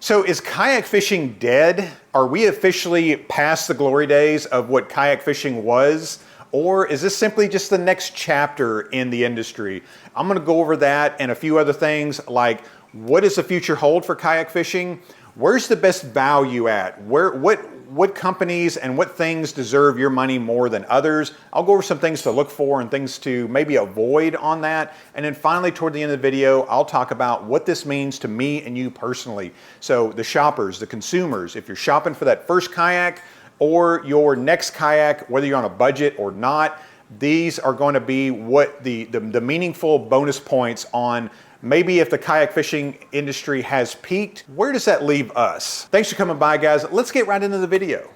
So is kayak fishing dead? Are we officially past the glory days of what kayak fishing was? Or is this simply just the next chapter in the industry? I'm gonna go over that and a few other things like what does the future hold for kayak fishing? Where's the best value at? What companies and what things deserve your money more than others? I'll go over some things to look for and things to maybe avoid on that. And then finally, toward the end of the video, I'll talk about what this means to me and you personally. So the shoppers, the consumers, if you're shopping for that first kayak or your next kayak, whether you're on a budget or not, these are going to be what the meaningful bonus points on maybe if the kayak fishing industry has peaked. Where does that leave us? Thanks for coming by, guys. Let's get right into the video.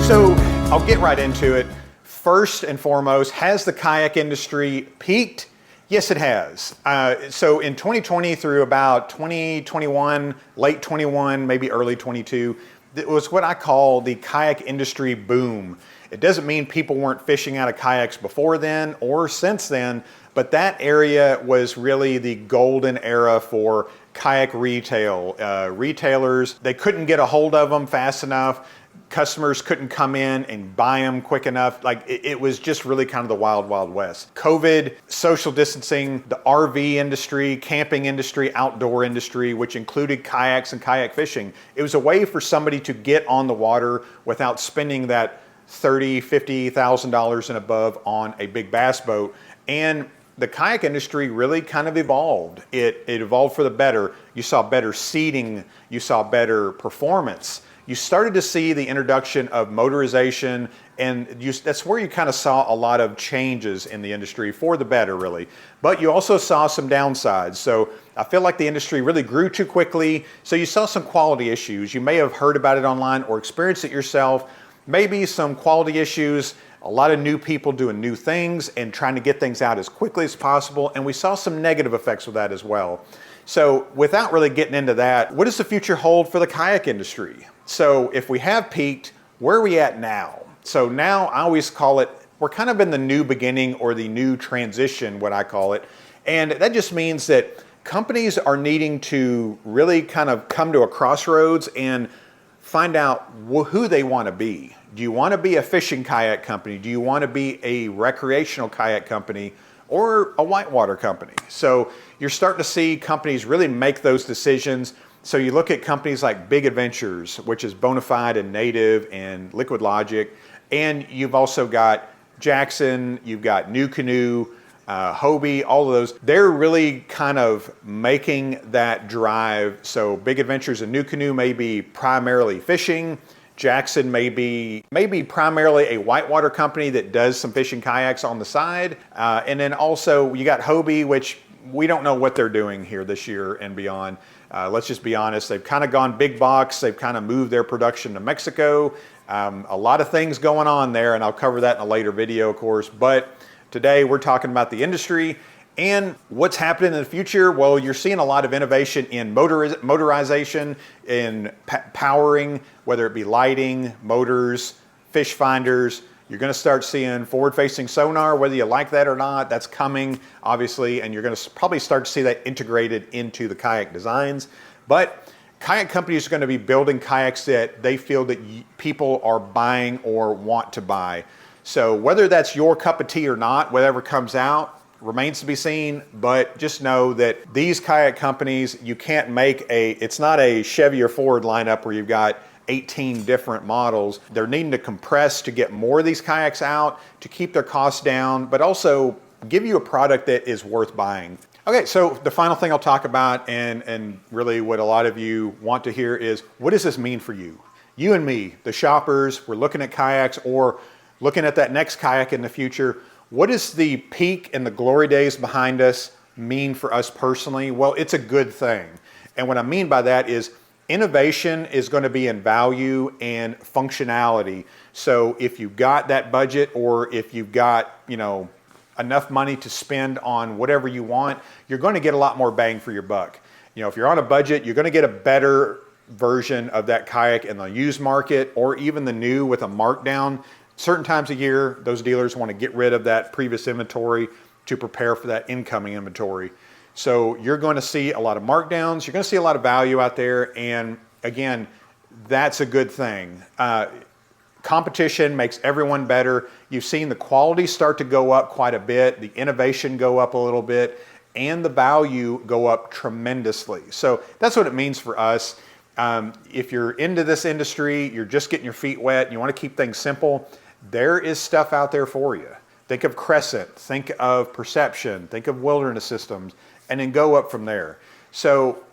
So I'll get right into it. First and foremost, has the kayak industry peaked? Yes, it has. So in 2020 through about 2021, late 21, maybe early 22, it was what I call the kayak industry boom. It doesn't mean people weren't fishing out of kayaks before then or since then, but that area was really the golden era for kayak retail. Retailers, they couldn't get a hold of them fast enough. Customers couldn't come in and buy them quick enough. Like it was just really kind of the wild, wild west. COVID, social distancing, the RV industry, camping industry, outdoor industry, which included kayaks and kayak fishing. It was a way for somebody to get on the water without spending that $30,000, $50,000 and above on a big bass boat. And the kayak industry really kind of evolved. It evolved for the better. You saw better seating, you saw better performance. You started to see the introduction of motorization, and that's where you kind of saw a lot of changes in the industry for the better, really. But you also saw some downsides. So I feel like the industry really grew too quickly. So you saw some quality issues. You may have heard about it online or experienced it yourself. Maybe some quality issues, a lot of new people doing new things and trying to get things out as quickly as possible. And we saw some negative effects with that as well. So without really getting into that, what does the future hold for the kayak industry? So if we have peaked, where are we at now? So now I always call it, we're kind of in the new beginning or the new transition, what I call it. And that just means that companies are needing to really kind of come to a crossroads and find out who they want to be. Do you want to be a fishing kayak company? Do you want to be a recreational kayak company or a whitewater company? So you're starting to see companies really make those decisions. So you look at companies like Big Adventures, which is Bonafide and Native and Liquid Logic, and you've also got Jackson, you've got New Canoe, Hobie, all of those. They're really kind of making that drive. So Big Adventures and New Canoe may be primarily fishing. Jackson may be primarily a whitewater company that does some fishing kayaks on the side. And then also you got Hobie, which we don't know what they're doing here this year and beyond. Let's just be honest, they've kind of gone big box. They've kind of moved their production to Mexico. A lot of things going on there, and I'll cover that in a later video, of course. But today we're talking about the industry and what's happening in the future. Well, you're seeing a lot of innovation in motorization, in powering, whether it be lighting, motors, fish finders. You're going to start seeing forward-facing sonar, whether you like that or not. That's coming, obviously, and you're going to probably start to see that integrated into the kayak designs. But kayak companies are going to be building kayaks that they feel that people are buying or want to buy. So whether that's your cup of tea or not, whatever comes out, remains to be seen, but just know that these kayak companies, you can't make it's not a Chevy or Ford lineup where you've got 18 different models. They're needing to compress to get more of these kayaks out, to keep their costs down, but also give you a product that is worth buying. Okay, so the final thing I'll talk about, and really what a lot of you want to hear is, what does this mean for you? You and me, the shoppers, we're looking at kayaks or looking at that next kayak in the future. What does the peak and the glory days behind us mean for us personally? Well, it's a good thing. And what I mean by that is innovation is going to be in value and functionality. So if you've got that budget, or if you've got, enough money to spend on whatever you want, you're going to get a lot more bang for your buck. You know, if you're on a budget, you're going to get a better version of that kayak in the used market or even the new with a markdown. Certain times of year, those dealers want to get rid of that previous inventory to prepare for that incoming inventory. So you're going to see a lot of markdowns. You're going to see a lot of value out there. And again, that's a good thing. Competition makes everyone better. You've seen the quality start to go up quite a bit, the innovation go up a little bit, and the value go up tremendously. So that's what it means for us. If you're into this industry, you're just getting your feet wet, and you want to keep things simple, there is stuff out there for you. Think of Crescent, think of Perception, think of Wilderness Systems, and then go up from there. So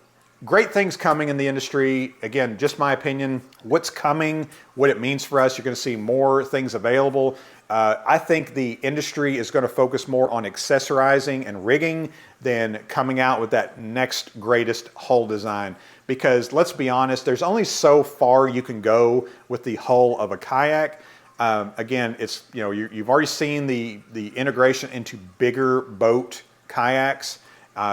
great things coming in the industry. Again, just my opinion, what's coming, what it means for us. You're going to see more things available. I think the industry is going to focus more on accessorizing and rigging than coming out with that next greatest hull design. Because let's be honest, there's only so far you can go with the hull of a kayak. Again, it's, you know, you've already seen the integration into bigger boat kayaks.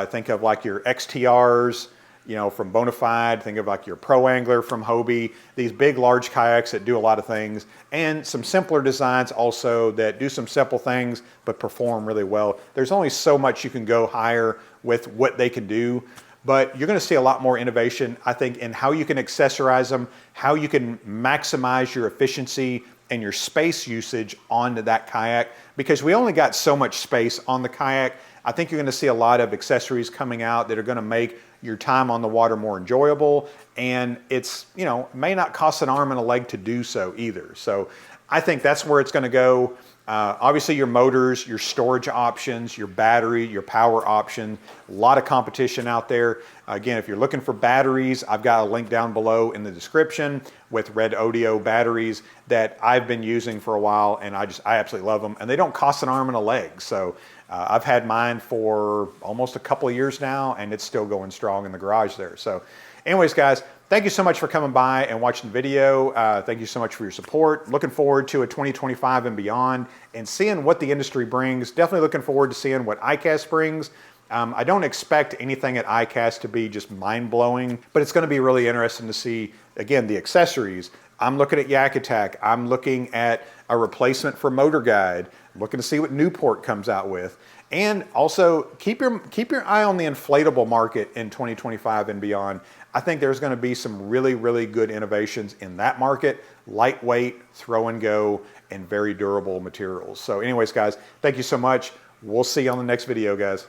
Think of like your XTRs, you know, from Bonafide. Think of like your Pro Angler from Hobie. These big, large kayaks that do a lot of things, and some simpler designs also that do some simple things but perform really well. There's only so much you can go higher with what they can do, but you're going to see a lot more innovation, I think, in how you can accessorize them, how you can maximize your efficiency and your space usage onto that kayak, because we only got so much space on the kayak. I think you're going to see a lot of accessories coming out that are going to make your time on the water more enjoyable, and it's, you know, may not cost an arm and a leg to do so either. So I think that's where it's going to go. Obviously your motors, your storage options, your battery, your power option, a lot of competition out there. Again, if you're looking for batteries, I've got a link down below in the description with Red Odeo batteries that I've been using for a while, and I absolutely love them, and they don't cost an arm and a leg. So I've had mine for almost a couple of years now, and it's still going strong in the garage there. So anyways, guys, thank you so much for coming by and watching the video. Thank you so much for your support. Looking forward to a 2025 and beyond and seeing what the industry brings. Definitely looking forward to seeing what ICAST brings. I don't expect anything at ICAST to be just mind-blowing, but it's going to be really interesting to see, again, the accessories. I'm looking at Yak Attack. I'm looking at a replacement for Motor Guide. I'm looking to see what Newport comes out with. And also keep your eye on the inflatable market in 2025 and beyond. I think there's going to be some really, really good innovations in that market. Lightweight, throw and go, and very durable materials. So anyways, guys, thank you so much. We'll see you on the next video, guys.